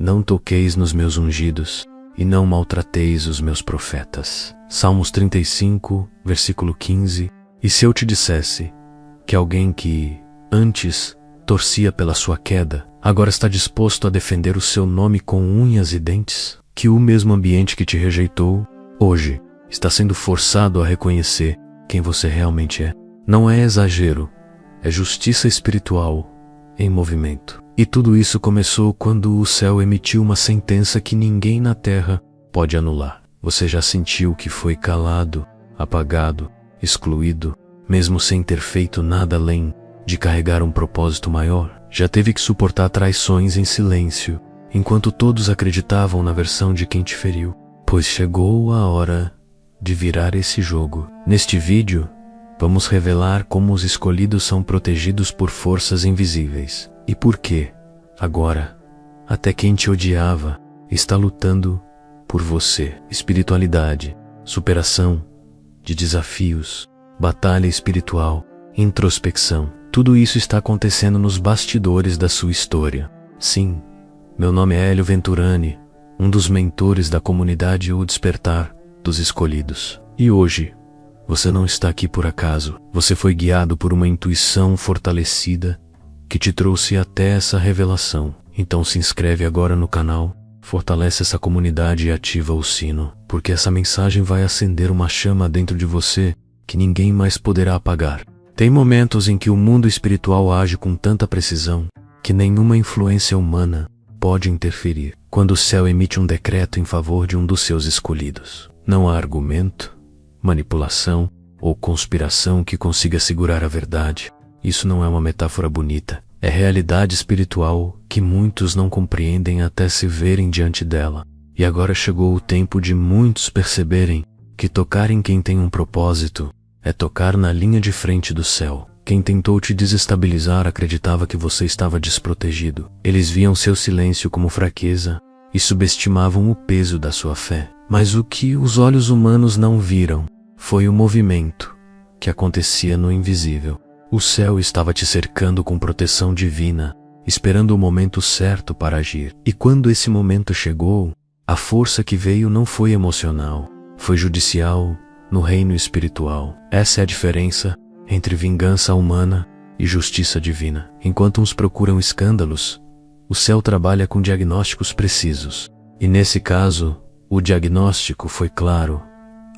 não toqueis nos meus ungidos, e não maltrateis os meus profetas. Salmos 35, versículo 15. E se eu te dissesse que alguém que antes torcia pela sua queda, agora está disposto a defender o seu nome com unhas e dentes? Que o mesmo ambiente que te rejeitou, hoje, está sendo forçado a reconhecer quem você realmente é. Não é exagero, é justiça espiritual em movimento. E tudo isso começou quando o céu emitiu uma sentença que ninguém na terra pode anular. Você já sentiu que foi calado, apagado, excluído, mesmo sem ter feito nada além de carregar um propósito maior? Já teve que suportar traições em silêncio, enquanto todos acreditavam na versão de quem te feriu? Pois chegou a hora de virar esse jogo. Neste vídeo, vamos revelar como os escolhidos são protegidos por forças invisíveis. E por que, agora, até quem te odiava está lutando por você. Espiritualidade, superação de desafios, batalha espiritual, introspecção. Tudo isso está acontecendo nos bastidores da sua história. Sim, meu nome é Hélio Venturani, um dos mentores da comunidade O Despertar dos Escolhidos. E hoje, você não está aqui por acaso. Você foi guiado por uma intuição fortalecida que te trouxe até essa revelação. Então se inscreve agora no canal, fortalece essa comunidade e ativa o sino, porque essa mensagem vai acender uma chama dentro de você que ninguém mais poderá apagar. Tem momentos em que o mundo espiritual age com tanta precisão que nenhuma influência humana pode interferir. Quando o céu emite um decreto em favor de um dos seus escolhidos, não há argumento, manipulação ou conspiração que consiga segurar a verdade. Isso não é uma metáfora bonita, é realidade espiritual que muitos não compreendem até se verem diante dela. E agora chegou o tempo de muitos perceberem que tocar em quem tem um propósito é tocar na linha de frente do céu. Quem tentou te desestabilizar acreditava que você estava desprotegido. Eles viam seu silêncio como fraqueza e subestimavam o peso da sua fé. Mas o que os olhos humanos não viram foi o movimento que acontecia no invisível. O céu estava te cercando com proteção divina, esperando o momento certo para agir. E quando esse momento chegou, a força que veio não foi emocional, foi judicial no reino espiritual. Essa é a diferença entre vingança humana e justiça divina. Enquanto uns procuram escândalos, o céu trabalha com diagnósticos precisos. E nesse caso, o diagnóstico foi claro.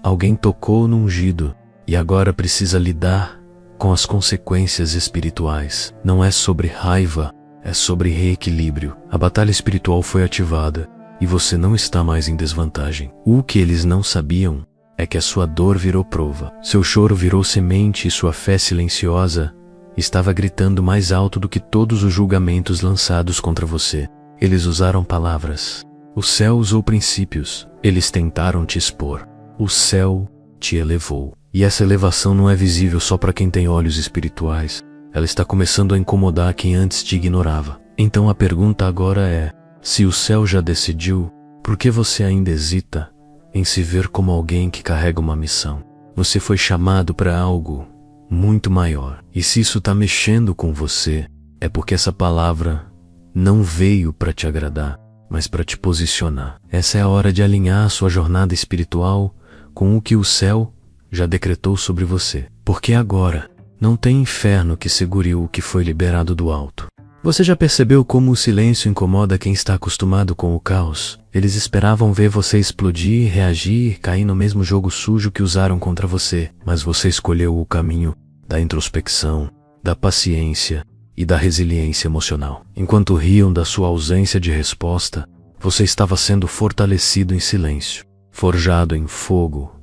Alguém tocou no ungido e agora precisa lidar com as consequências espirituais. Não é sobre raiva, é sobre reequilíbrio. A batalha espiritual foi ativada e você não está mais em desvantagem. O que eles não sabiam é que a sua dor virou prova. Seu choro virou semente e sua fé silenciosa estava gritando mais alto do que todos os julgamentos lançados contra você. Eles usaram palavras. O céu usou princípios. Eles tentaram te expor. O céu te elevou. E essa elevação não é visível só para quem tem olhos espirituais. Ela está começando a incomodar quem antes te ignorava. Então a pergunta agora é: se o céu já decidiu, por que você ainda hesita em se ver como alguém que carrega uma missão? Você foi chamado para algo muito maior. E se isso está mexendo com você, é porque essa palavra não veio para te agradar, mas para te posicionar. Essa é a hora de alinhar a sua jornada espiritual com o que o céu já decretou sobre você. Porque agora não tem inferno que segure o que foi liberado do alto. Você já percebeu como o silêncio incomoda quem está acostumado com o caos? Eles esperavam ver você explodir, reagir, cair no mesmo jogo sujo que usaram contra você. Mas você escolheu o caminho da introspecção, da paciência e da resiliência emocional. Enquanto riam da sua ausência de resposta, você estava sendo fortalecido em silêncio, forjado em fogo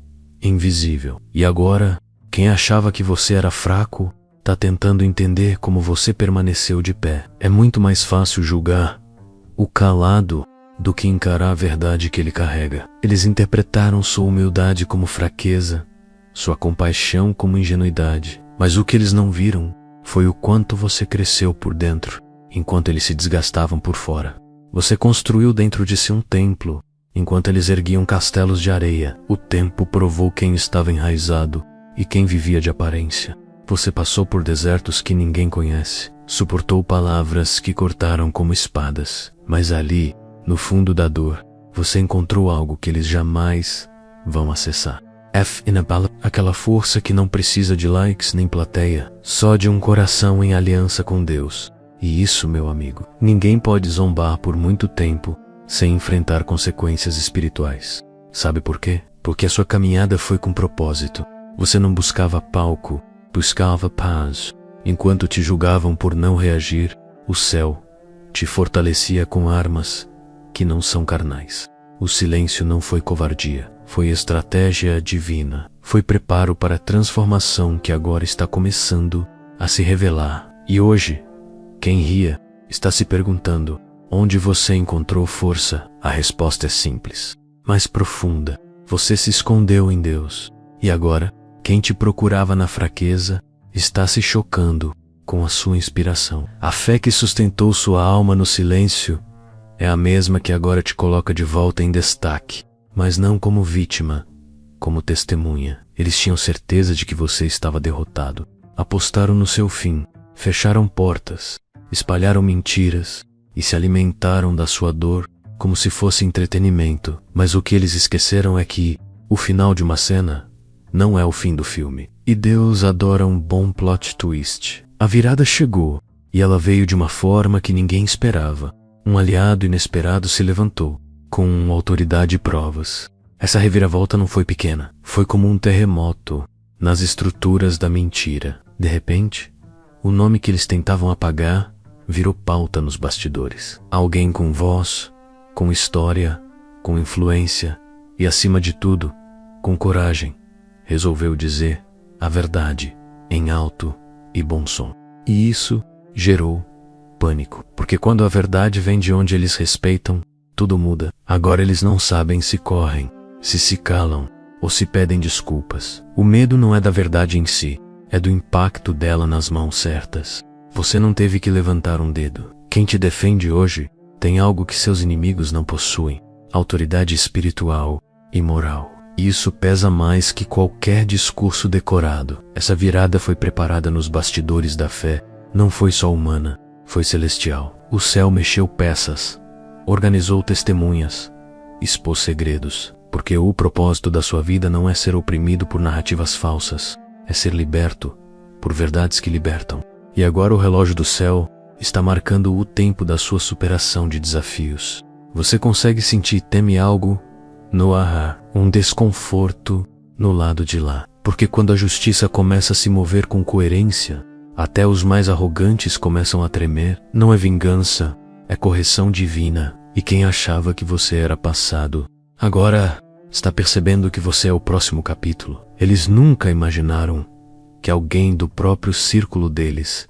invisível. E agora, quem achava que você era fraco, está tentando entender como você permaneceu de pé. É muito mais fácil julgar o calado do que encarar a verdade que ele carrega. Eles interpretaram sua humildade como fraqueza, sua compaixão como ingenuidade. Mas o que eles não viram foi o quanto você cresceu por dentro, enquanto eles se desgastavam por fora. Você construiu dentro de si um templo, enquanto eles erguiam castelos de areia. O tempo provou quem estava enraizado e quem vivia de aparência. Você passou por desertos que ninguém conhece, suportou palavras que cortaram como espadas. Mas ali, No fundo da dor, você encontrou algo que eles jamais vão acessar. F inabalable, aquela força que não precisa de likes nem plateia, só de um coração em aliança com Deus. E isso, meu amigo, ninguém pode zombar por muito tempo sem enfrentar consequências espirituais. Sabe por quê? Porque a sua caminhada foi com propósito. Você não buscava palco, buscava paz. Enquanto te julgavam por não reagir, o céu te fortalecia com armas que não são carnais. O silêncio não foi covardia, foi estratégia divina. Foi preparo para a transformação que agora está começando a se revelar. E hoje, quem ria está se perguntando: onde você encontrou força? A resposta é simples, mas profunda. Você se escondeu em Deus. E agora, quem te procurava na fraqueza está se chocando com a sua inspiração. A fé que sustentou sua alma no silêncio é a mesma que agora te coloca de volta em destaque, mas não como vítima, como testemunha. Eles tinham certeza de que você estava derrotado. Apostaram no seu fim, fecharam portas, espalharam mentiras e se alimentaram da sua dor como se fosse entretenimento. Mas o que eles esqueceram é que o final de uma cena não é o fim do filme. E Deus adora um bom plot twist. A virada chegou, e ela veio de uma forma que ninguém esperava. Um aliado inesperado se levantou, com autoridade e provas. Essa reviravolta não foi pequena, foi como um terremoto nas estruturas da mentira. De repente, o nome que eles tentavam apagar virou pauta nos bastidores. Alguém com voz, com história, com influência e, acima de tudo, com coragem, resolveu dizer a verdade em alto e bom som. E isso gerou pânico, porque quando a verdade vem de onde eles respeitam, tudo muda. Agora eles não sabem se correm, se calam ou se pedem desculpas. O medo não é da verdade em si, é do impacto dela nas mãos certas. Você não teve que levantar um dedo. Quem te defende hoje tem algo que seus inimigos não possuem: autoridade espiritual e moral. Isso pesa mais que qualquer discurso decorado. Essa virada foi preparada nos bastidores da fé. Não foi só humana, foi celestial. O céu mexeu peças, organizou testemunhas, expôs segredos. Porque o propósito da sua vida não é ser oprimido por narrativas falsas, é ser liberto por verdades que libertam. E agora o relógio do céu está marcando o tempo da sua superação de desafios. Você consegue sentir, teme algo no ahá, um desconforto no lado de lá. Porque quando a justiça começa a se mover com coerência, até os mais arrogantes começam a tremer. Não é vingança, é correção divina. E quem achava que você era passado, agora está percebendo que você é o próximo capítulo. Eles nunca imaginaram que alguém do próprio círculo deles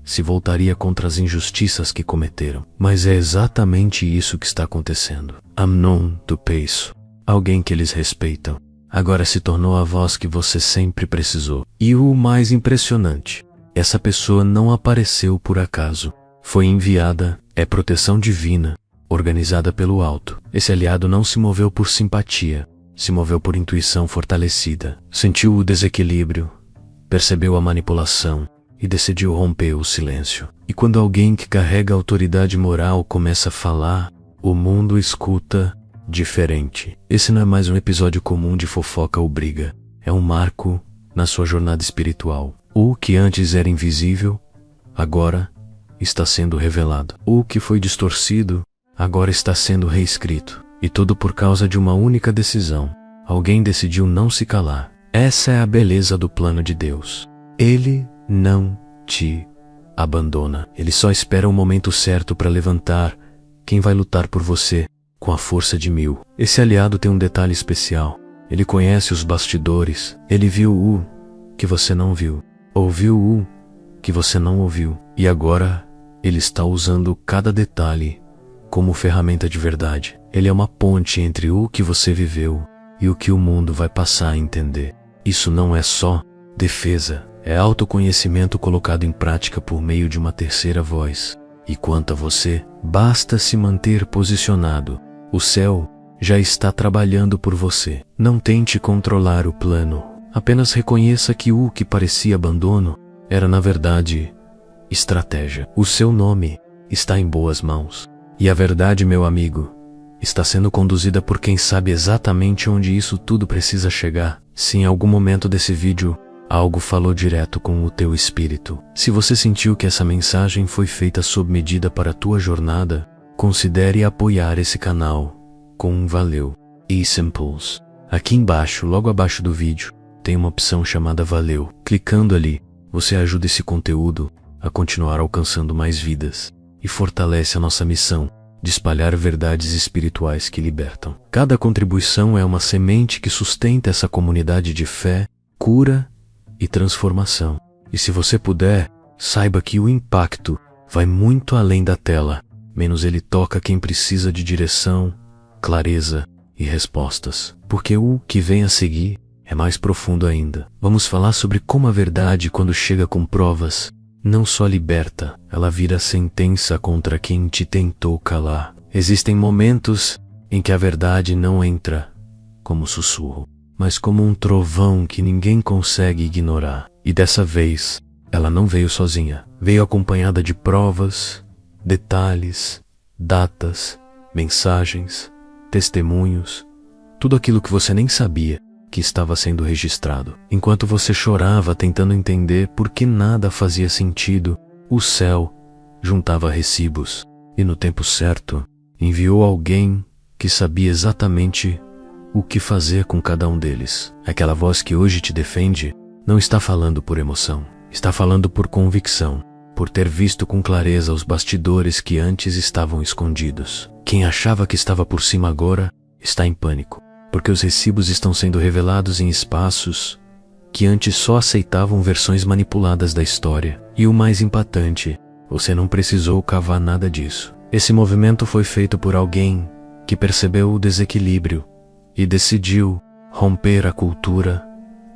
se voltaria contra as injustiças que cometeram. Mas é exatamente isso que está acontecendo. Amnon do Peiso, alguém que eles respeitam, agora se tornou a voz que você sempre precisou. E o mais impressionante, essa pessoa não apareceu por acaso. Foi enviada, é proteção divina, organizada pelo alto. Esse aliado não se moveu por simpatia, se moveu por intuição fortalecida. Sentiu o desequilíbrio, percebeu a manipulação e decidiu romper o silêncio. E quando alguém que carrega autoridade moral começa a falar, o mundo escuta diferente. Esse não é mais um episódio comum de fofoca ou briga. É um marco na sua jornada espiritual. O que antes era invisível, agora está sendo revelado. O que foi distorcido, agora está sendo reescrito. E tudo por causa de uma única decisão. Alguém decidiu não se calar. Essa é a beleza do plano de Deus. Ele não te abandona. Ele só espera o momento certo para levantar quem vai lutar por você com a força de 1000. Esse aliado tem um detalhe especial. Ele conhece os bastidores. Ele viu o que você não viu. Ouviu o que você não ouviu. E agora ele está usando cada detalhe como ferramenta de verdade. Ele é uma ponte entre o que você viveu e o que o mundo vai passar a entender. Isso não é só defesa, é autoconhecimento colocado em prática por meio de uma terceira voz. E quanto a você, basta se manter posicionado. O céu já está trabalhando por você. Não tente controlar o plano. Apenas reconheça que o que parecia abandono era, na verdade, estratégia. O seu nome está em boas mãos. E a verdade, meu amigo, está sendo conduzida por quem sabe exatamente onde isso tudo precisa chegar. Se em algum momento desse vídeo algo falou direto com o teu espírito, se você sentiu que essa mensagem foi feita sob medida para a tua jornada, considere apoiar esse canal com um valeu e Simples. Aqui embaixo, logo abaixo do vídeo, tem uma opção chamada Valeu. Clicando ali, você ajuda esse conteúdo a continuar alcançando mais vidas e fortalece a nossa missão de espalhar verdades espirituais que libertam. Cada contribuição é uma semente que sustenta essa comunidade de fé, cura e transformação. E se você puder, saiba que o impacto vai muito além da tela, menos ele toca quem precisa de direção, clareza e respostas. Porque o que vem a seguir é mais profundo ainda. Vamos falar sobre como a verdade, quando chega com provas, não só liberta, ela vira sentença contra quem te tentou calar. Existem momentos em que a verdade não entra como sussurro, mas como um trovão que ninguém consegue ignorar. E dessa vez, ela não veio sozinha. Veio acompanhada de provas, detalhes, datas, mensagens, testemunhos, tudo aquilo que você nem sabia que estava sendo registrado. Enquanto você chorava tentando entender por que nada fazia sentido, o céu juntava recibos e no tempo certo enviou alguém que sabia exatamente o que fazer com cada um deles. Aquela voz que hoje te defende não está falando por emoção, está falando por convicção, por ter visto com clareza os bastidores que antes estavam escondidos. Quem achava que estava por cima agora está em pânico, porque os recibos estão sendo revelados em espaços que antes só aceitavam versões manipuladas da história. E o mais impactante, você não precisou cavar nada disso. Esse movimento foi feito por alguém que percebeu o desequilíbrio e decidiu romper a cultura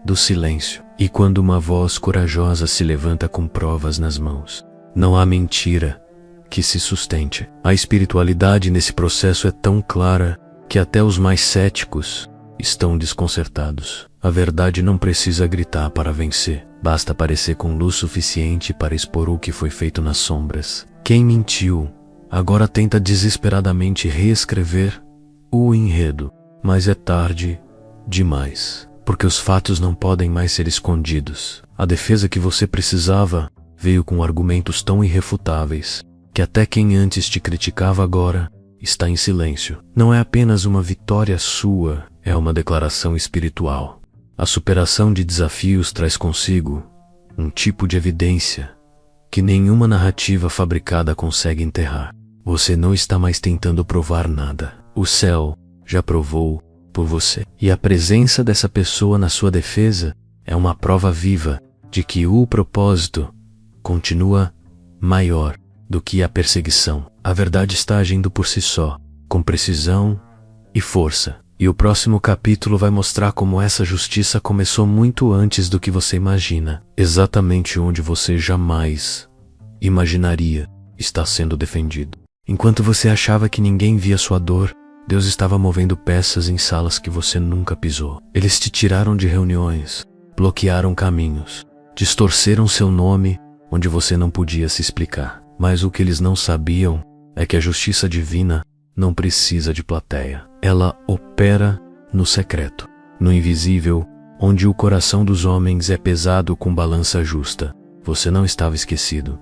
do silêncio. E quando uma voz corajosa se levanta com provas nas mãos, não há mentira que se sustente. A espiritualidade nesse processo é tão clara que até os mais céticos estão desconcertados. A verdade não precisa gritar para vencer, basta aparecer com luz suficiente para expor o que foi feito nas sombras. Quem mentiu agora tenta desesperadamente reescrever o enredo, mas é tarde demais, porque os fatos não podem mais ser escondidos. A defesa que você precisava veio com argumentos tão irrefutáveis que até quem antes te criticava agora está em silêncio. Não é apenas uma vitória sua, é uma declaração espiritual. A superação de desafios traz consigo um tipo de evidência que nenhuma narrativa fabricada consegue enterrar. Você não está mais tentando provar nada. O céu já provou por você. E a presença dessa pessoa na sua defesa é uma prova viva de que o propósito continua maior do que a perseguição. A verdade está agindo por si só, com precisão e força. E o próximo capítulo vai mostrar como essa justiça começou muito antes do que você imagina. Exatamente onde você jamais imaginaria está sendo defendido. Enquanto você achava que ninguém via sua dor, Deus estava movendo peças em salas que você nunca pisou. Eles te tiraram de reuniões, bloquearam caminhos, distorceram seu nome onde você não podia se explicar. Mas o que eles não sabiam é que a justiça divina não precisa de plateia. Ela opera no secreto, no invisível, onde o coração dos homens é pesado com balança justa. Você não estava esquecido,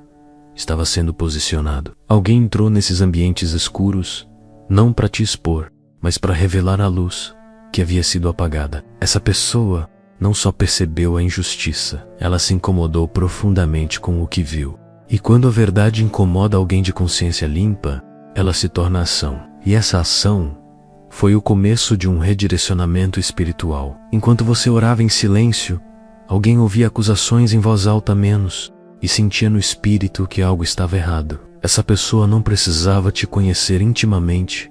estava sendo posicionado. Alguém entrou nesses ambientes escuros, não para te expor, mas para revelar a luz que havia sido apagada. Essa pessoa não só percebeu a injustiça, ela se incomodou profundamente com o que viu. E quando a verdade incomoda alguém de consciência limpa, ela se torna ação. E essa ação foi o começo de um redirecionamento espiritual. Enquanto você orava em silêncio, alguém ouvia acusações em voz alta menos e sentia no espírito que algo estava errado. Essa pessoa não precisava te conhecer intimamente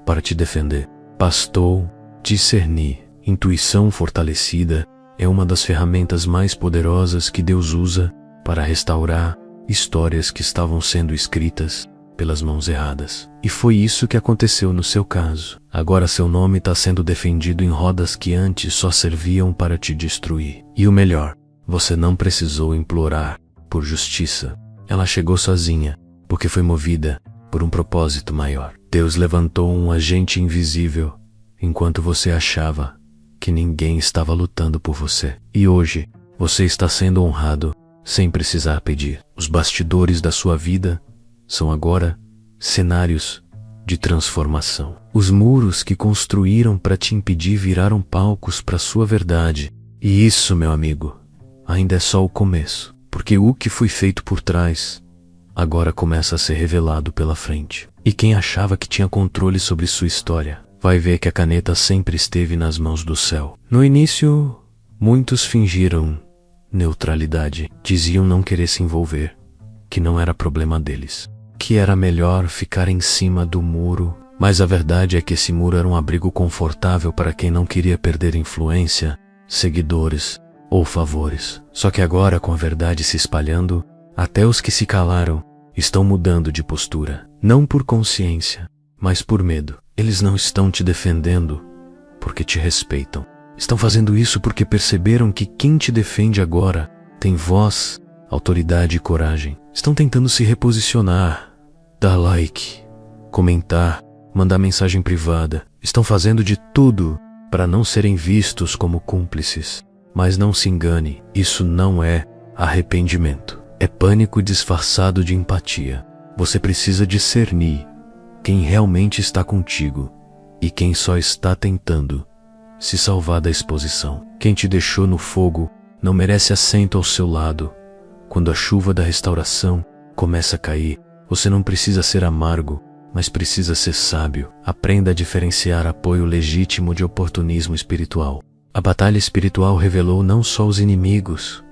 para te defender. Bastou discernir. Intuição fortalecida é uma das ferramentas mais poderosas que Deus usa para restaurar histórias que estavam sendo escritas pelas mãos erradas. E foi isso que aconteceu no seu caso. Agora seu nome está sendo defendido em rodas que antes só serviam para te destruir. E o melhor, você não precisou implorar por justiça. Ela chegou sozinha, porque foi movida por um propósito maior. Deus levantou um agente invisível enquanto você achava que ninguém estava lutando por você. E hoje, você está sendo honrado sem precisar pedir. Os bastidores da sua vida são agora cenários de transformação. Os muros que construíram para te impedir viraram palcos para sua verdade. E isso, meu amigo, ainda é só o começo, porque o que foi feito por trás agora começa a ser revelado pela frente. E quem achava que tinha controle sobre sua história vai ver que a caneta sempre esteve nas mãos do céu. No início, muitos fingiram neutralidade, diziam não querer se envolver, que não era problema deles, que era melhor ficar em cima do muro. Mas a verdade é que esse muro era um abrigo confortável para quem não queria perder influência, seguidores ou favores. Só que agora, com a verdade se espalhando, até os que se calaram estão mudando de postura. Não por consciência, mas por medo. Eles não estão te defendendo porque te respeitam. Estão fazendo isso porque perceberam que quem te defende agora tem voz, autoridade e coragem. Estão tentando se reposicionar, dar like, comentar, mandar mensagem privada. Estão fazendo de tudo para não serem vistos como cúmplices. Mas não se engane, isso não é arrependimento. É pânico disfarçado de empatia. Você precisa discernir quem realmente está contigo e quem só está tentando se salvar da exposição. Quem te deixou no fogo não merece assento ao seu lado. Quando a chuva da restauração começa a cair, você não precisa ser amargo, mas precisa ser sábio. Aprenda a diferenciar apoio legítimo de oportunismo espiritual. A batalha espiritual revelou não só os inimigos,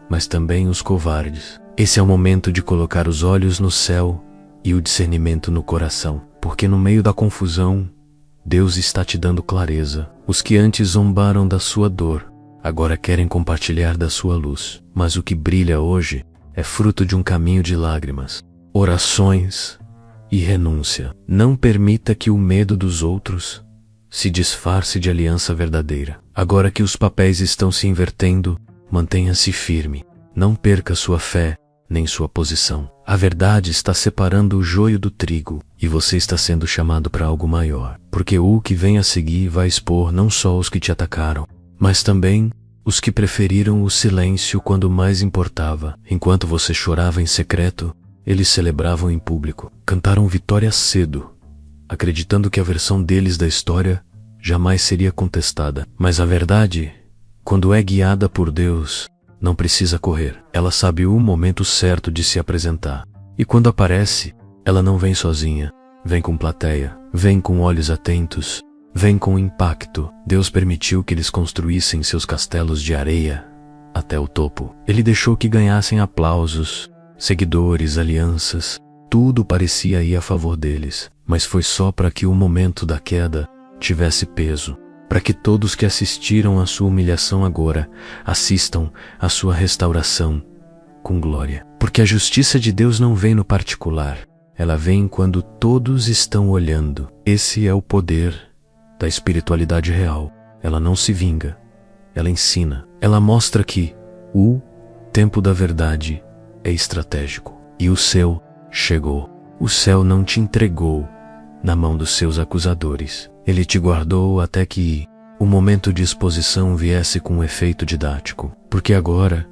mas também os covardes. Esse é o momento de colocar os olhos no céu e o discernimento no coração, porque no meio da confusão, Deus está te dando clareza. Os que antes zombaram da sua dor, agora querem compartilhar da sua luz. Mas o que brilha hoje é fruto de um caminho de lágrimas, orações e renúncia. Não permita que o medo dos outros se disfarce de aliança verdadeira. Agora que os papéis estão se invertendo, mantenha-se firme. Não perca sua fé, nem sua posição. A verdade está separando o joio do trigo, e você está sendo chamado para algo maior. Porque o que vem a seguir vai expor não só os que te atacaram, mas também os que preferiram o silêncio quando mais importava. Enquanto você chorava em secreto, eles celebravam em público. Cantaram vitória cedo, acreditando que a versão deles da história jamais seria contestada. Mas a verdade, quando é guiada por Deus, não precisa correr. Ela sabe o momento certo de se apresentar. E quando aparece, ela não vem sozinha. Vem com plateia, vem com olhos atentos, vem com impacto. Deus permitiu que eles construíssem seus castelos de areia até o topo. Ele deixou que ganhassem aplausos, seguidores, alianças. Tudo parecia ir a favor deles, mas foi só para que o momento da queda tivesse peso, para que todos que assistiram à sua humilhação agora assistam à sua restauração com glória. Porque a justiça de Deus não vem no particular, ela vem quando todos estão olhando. Esse é o poder da espiritualidade real. Ela não se vinga, ela ensina. Ela mostra que o tempo da verdade é estratégico. E o seu chegou. O céu não te entregou na mão dos seus acusadores. Ele te guardou até que o momento de exposição viesse com um efeito didático. Porque agora,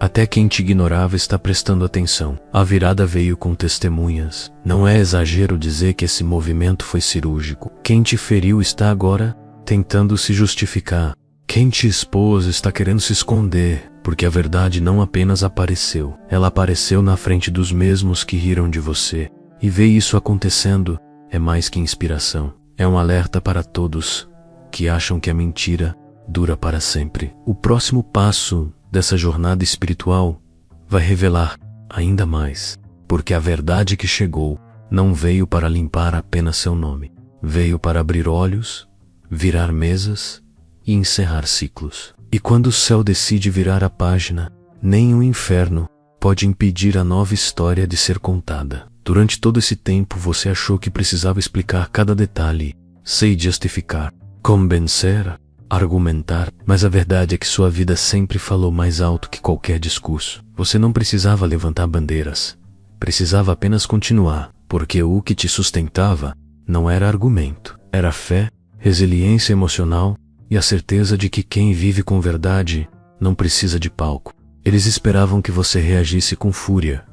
até quem te ignorava está prestando atenção. A virada veio com testemunhas. Não é exagero dizer que esse movimento foi cirúrgico. Quem te feriu está agora tentando se justificar. Quem te expôs está querendo se esconder, porque a verdade não apenas apareceu, ela apareceu na frente dos mesmos que riram de você. E ver isso acontecendo é mais que inspiração. É um alerta para todos que acham que a mentira dura para sempre. O próximo passo dessa jornada espiritual vai revelar ainda mais, porque a verdade que chegou não veio para limpar apenas seu nome, veio para abrir olhos, virar mesas e encerrar ciclos. E quando o céu decide virar a página, nem o inferno pode impedir a nova história de ser contada. Durante todo esse tempo você achou que precisava explicar cada detalhe, sei justificar, convencer, argumentar, mas a verdade é que sua vida sempre falou mais alto que qualquer discurso. Você não precisava levantar bandeiras, precisava apenas continuar, porque o que te sustentava Não era argumento. Era fé, resiliência emocional e a certeza de que quem vive com verdade não precisa de palco. Eles esperavam que você reagisse com fúria,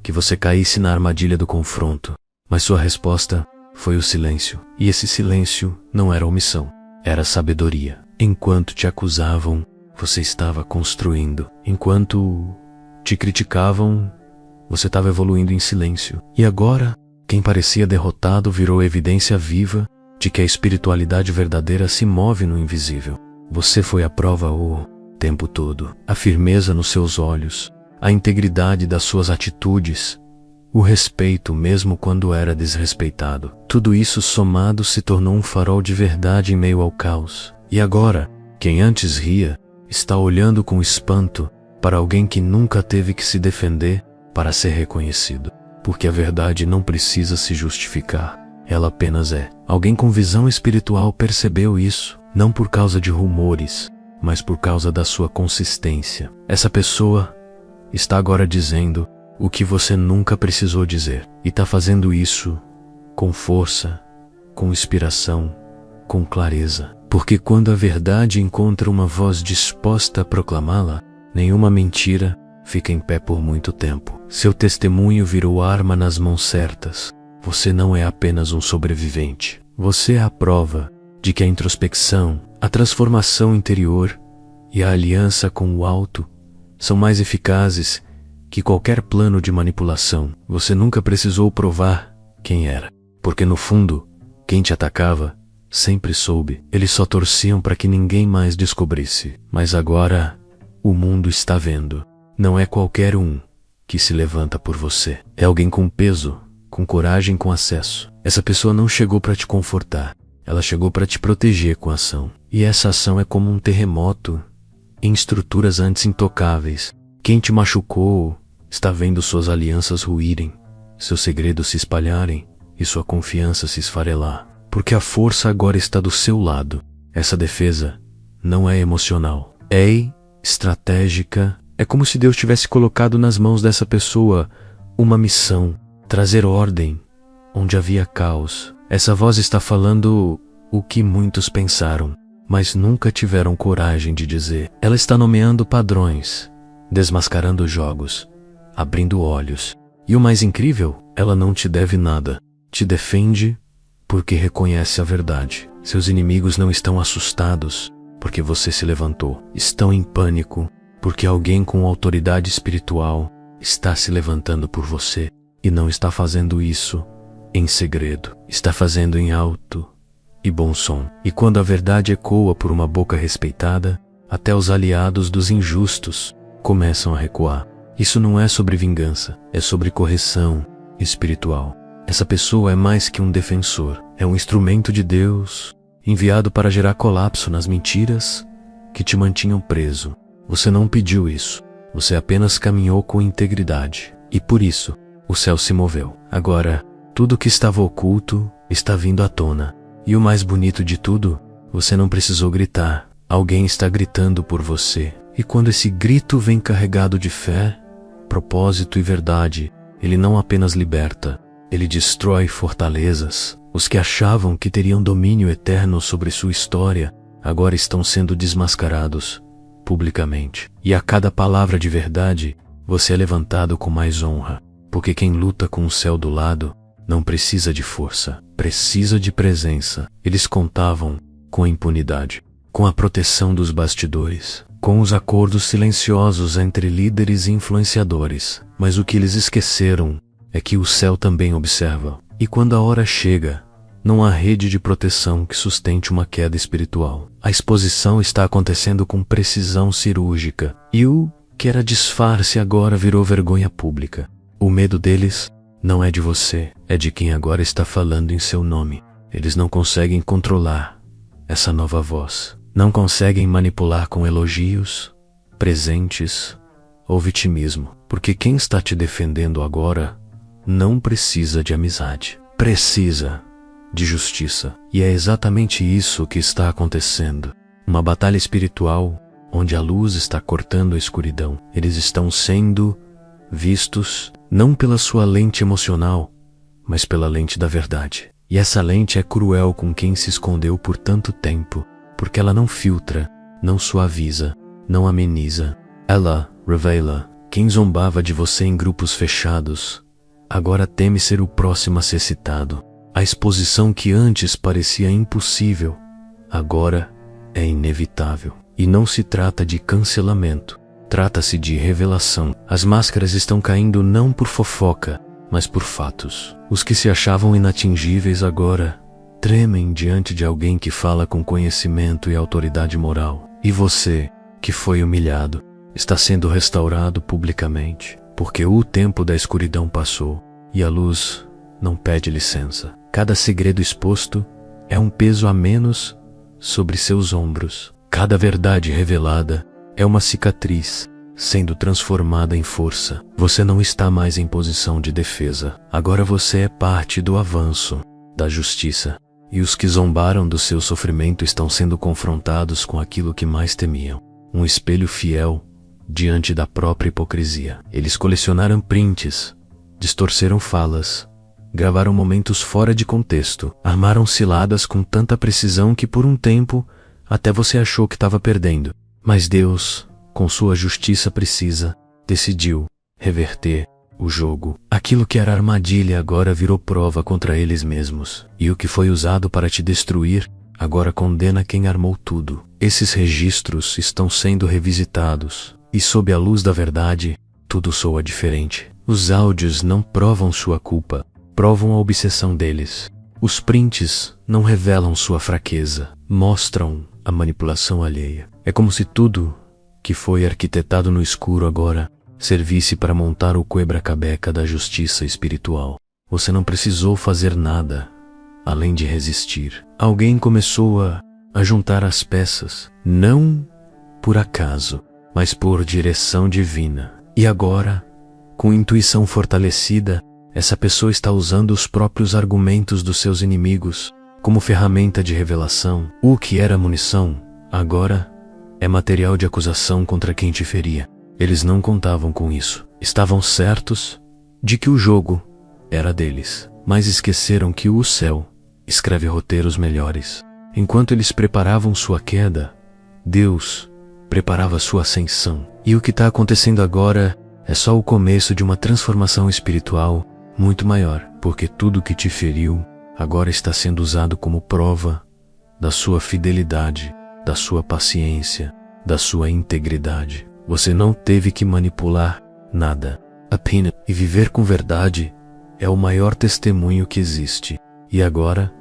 que você caísse na armadilha do confronto. Mas sua resposta foi o silêncio. E esse silêncio não era omissão, era sabedoria. Enquanto te acusavam, você estava construindo. Enquanto te criticavam, você estava evoluindo em silêncio. E agora, quem parecia derrotado virou evidência viva de que a espiritualidade verdadeira se move no invisível. Você foi a prova o tempo todo. A firmeza nos seus olhos, a integridade das suas atitudes, o respeito mesmo quando era desrespeitado. Tudo isso somado se tornou um farol de verdade em meio ao caos. E agora, quem antes ria, está olhando com espanto para alguém que nunca teve que se defender para ser reconhecido. Porque a verdade não precisa se justificar, ela apenas é. Alguém com visão espiritual percebeu isso, não por causa de rumores, mas por causa da sua consistência. Essa pessoa está agora dizendo o que você nunca precisou dizer, e está fazendo isso com força, com inspiração, com clareza. Porque quando a verdade encontra uma voz disposta a proclamá-la, nenhuma mentira fica em pé por muito tempo. Seu testemunho virou arma nas mãos certas. Você não é apenas um sobrevivente. Você é a prova de que a introspecção, a transformação interior e a aliança com o alto são mais eficazes que qualquer plano de manipulação. Você nunca precisou provar quem era, porque no fundo, quem te atacava sempre soube. Eles só torciam para que ninguém mais descobrisse. Mas agora, o mundo está vendo. Não é qualquer um que se levanta por você. É alguém com peso, com coragem, com acesso. Essa pessoa não chegou para te confortar. Ela chegou para te proteger com ação. E essa ação é como um terremoto em estruturas antes intocáveis. Quem te machucou está vendo suas alianças ruírem, seus segredos se espalharem e sua confiança se esfarelar. Porque a força agora está do seu lado. Essa defesa não é emocional, é estratégica. É como se Deus tivesse colocado nas mãos dessa pessoa uma missão, trazer ordem onde havia caos. Essa voz está falando o que muitos pensaram, mas nunca tiveram coragem de dizer. Ela está nomeando padrões, desmascarando jogos, abrindo olhos. E o mais incrível, ela não te deve nada. Te defende porque reconhece a verdade. Seus inimigos não estão assustados porque você se levantou. Estão em pânico porque alguém com autoridade espiritual está se levantando por você e não está fazendo isso em segredo. Está fazendo em alto e bom som. E quando a verdade ecoa por uma boca respeitada, até os aliados dos injustos começam a recuar. Isso não é sobre vingança, é sobre correção espiritual. Essa pessoa é mais que um defensor, é um instrumento de Deus, enviado para gerar colapso nas mentiras que te mantinham preso. Você não pediu isso, você apenas caminhou com integridade. E por isso, o céu se moveu. Agora, tudo que estava oculto está vindo à tona. E o mais bonito de tudo, você não precisou gritar. Alguém está gritando por você. E quando esse grito vem carregado de fé, propósito e verdade, ele não apenas liberta, ele destrói fortalezas. Os que achavam que teriam domínio eterno sobre sua história, agora estão sendo desmascarados publicamente. E a cada palavra de verdade, você é levantado com mais honra, porque quem luta com o céu do lado não precisa de força, precisa de presença. Eles contavam com a impunidade, com a proteção dos bastidores, com os acordos silenciosos entre líderes e influenciadores. Mas o que eles esqueceram é que o céu também observa. E quando a hora chega, não há rede de proteção que sustente uma queda espiritual. A exposição está acontecendo com precisão cirúrgica. E o que era disfarce agora virou vergonha pública. O medo deles não é de você, é de quem agora está falando em seu nome. Eles não conseguem controlar essa nova voz. Não conseguem manipular com elogios, presentes ou vitimismo. Porque quem está te defendendo agora não precisa de amizade. Precisa de justiça. E é exatamente isso que está acontecendo. Uma batalha espiritual onde a luz está cortando a escuridão. Eles estão sendo vistos não pela sua lente emocional, mas pela lente da verdade. E essa lente é cruel com quem se escondeu por tanto tempo, porque ela não filtra, não suaviza, não ameniza. Ela revela. Quem zombava de você em grupos fechados, agora teme ser o próximo a ser citado. A exposição que antes parecia impossível, agora é inevitável. E não se trata de cancelamento, trata-se de revelação. As máscaras estão caindo não por fofoca, mas por fatos. Os que se achavam inatingíveis agora tremem diante de alguém que fala com conhecimento e autoridade moral. E você, que foi humilhado, está sendo restaurado publicamente, porque o tempo da escuridão passou e a luz não pede licença. Cada segredo exposto é um peso a menos sobre seus ombros. Cada verdade revelada é uma cicatriz sendo transformada em força. Você não está mais em posição de defesa. Agora você é parte do avanço, da justiça. E os que zombaram do seu sofrimento estão sendo confrontados com aquilo que mais temiam. Um espelho fiel diante da própria hipocrisia. Eles colecionaram prints, distorceram falas, gravaram momentos fora de contexto, armaram ciladas com tanta precisão que por um tempo até você achou que estava perdendo. Mas Deus, com sua justiça precisa, decidiu reverter o jogo. Aquilo que era armadilha agora virou prova contra eles mesmos. E o que foi usado para te destruir, agora condena quem armou tudo. Esses registros estão sendo revisitados. E sob a luz da verdade, tudo soa diferente. Os áudios não provam sua culpa, provam a obsessão deles. Os prints não revelam sua fraqueza, mostram a manipulação alheia. É como se tudo que foi arquitetado no escuro agora servisse para montar o quebra-cabeça da justiça espiritual. Você não precisou fazer nada além de resistir. Alguém começou a juntar as peças, não por acaso, mas por direção divina. E agora, com intuição fortalecida, essa pessoa está usando os próprios argumentos dos seus inimigos como ferramenta de revelação. O que era munição, agora é material de acusação contra quem te feria. Eles não contavam com isso. Estavam certos de que o jogo era deles, mas esqueceram que o céu escreve roteiros melhores. Enquanto eles preparavam sua queda, Deus preparava sua ascensão. E o que está acontecendo agora é só o começo de uma transformação espiritual muito maior, porque tudo que te feriu agora está sendo usado como prova da sua fidelidade, da sua paciência, da sua integridade. Você não teve que manipular nada, apenas. E viver com verdade é o maior testemunho que existe. E agora,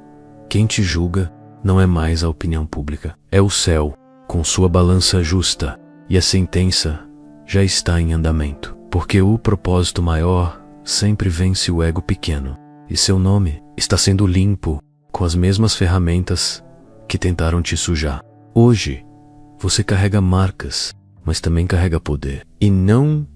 quem te julga não é mais a opinião pública, é o céu, com sua balança justa, e a sentença já está em andamento, porque o propósito maior sempre vence o ego pequeno, e seu nome está sendo limpo com as mesmas ferramentas que tentaram te sujar. Hoje, você carrega marcas, mas também carrega poder. E não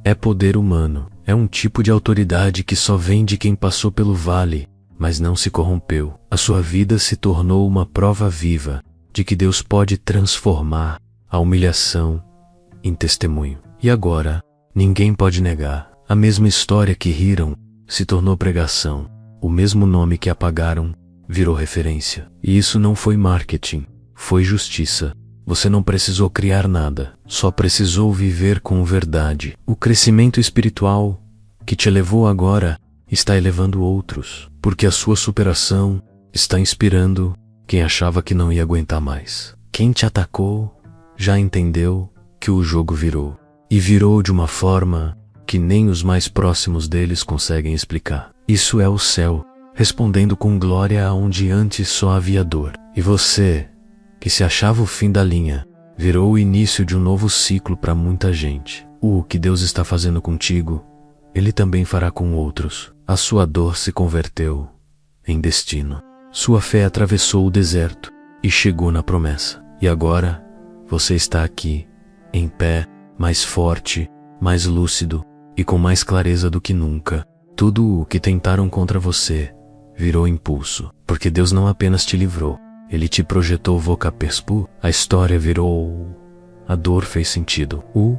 é poder humano, é um tipo de autoridade que só vem de quem passou pelo vale, mas não se corrompeu. A sua vida se tornou uma prova viva de que Deus pode transformar a humilhação em testemunho. E agora, ninguém pode negar. A mesma história que riram se tornou pregação. O mesmo nome que apagaram virou referência. E isso não foi marketing, foi justiça. Você não precisou criar nada, só precisou viver com verdade. O crescimento espiritual que te elevou agora está elevando outros, porque a sua superação está inspirando quem achava que não ia aguentar mais. Quem te atacou já entendeu que o jogo virou, e virou de uma forma que nem os mais próximos deles conseguem explicar. Isso é o céu, respondendo com glória aonde antes só havia dor. E você, que se achava o fim da linha, virou o início de um novo ciclo para muita gente. O que Deus está fazendo contigo, Ele também fará com outros. A sua dor se converteu em destino. Sua fé atravessou o deserto e chegou na promessa. E agora, você está aqui, em pé, mais forte, mais lúcido e com mais clareza do que nunca. Tudo o que tentaram contra você virou impulso, porque Deus não apenas te livrou, Ele te projetou vocaperspu. A história virou. A dor fez sentido. O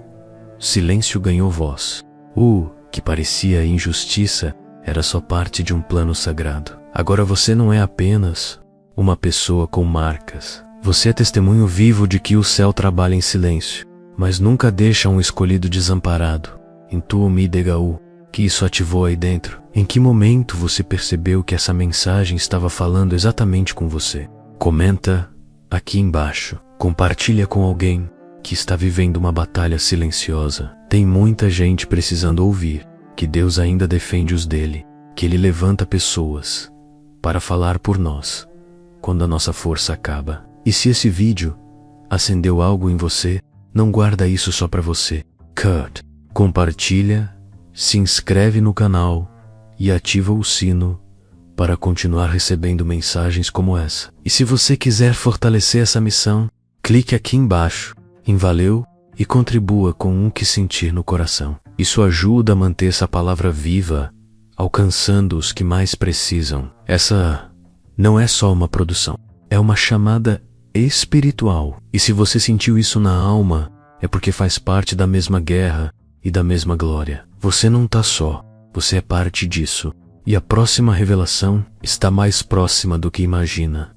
silêncio ganhou voz. O que parecia injustiça era só parte de um plano sagrado. Agora você não é apenas uma pessoa com marcas. Você é testemunho vivo de que o céu trabalha em silêncio, mas nunca deixa um escolhido desamparado. Intua-me, Degaú, que isso ativou aí dentro. Em que momento você percebeu que essa mensagem estava falando exatamente com você? Comenta aqui embaixo. Compartilha com alguém que está vivendo uma batalha silenciosa. Tem muita gente precisando ouvir que Deus ainda defende os dele, que Ele levanta pessoas para falar por nós quando a nossa força acaba. E se esse vídeo acendeu algo em você, não guarda isso só para você. Compartilha, se inscreve no canal e ativa o sino para continuar recebendo mensagens como essa. E se você quiser fortalecer essa missão, clique aqui embaixo em valeu e contribua com o que sentir no coração. Isso ajuda a manter essa palavra viva, alcançando os que mais precisam. Essa não é só uma produção, é uma chamada espiritual. E se você sentiu isso na alma, é porque faz parte da mesma guerra e da mesma glória. Você não está só, você é parte disso. E a próxima revelação está mais próxima do que imagina.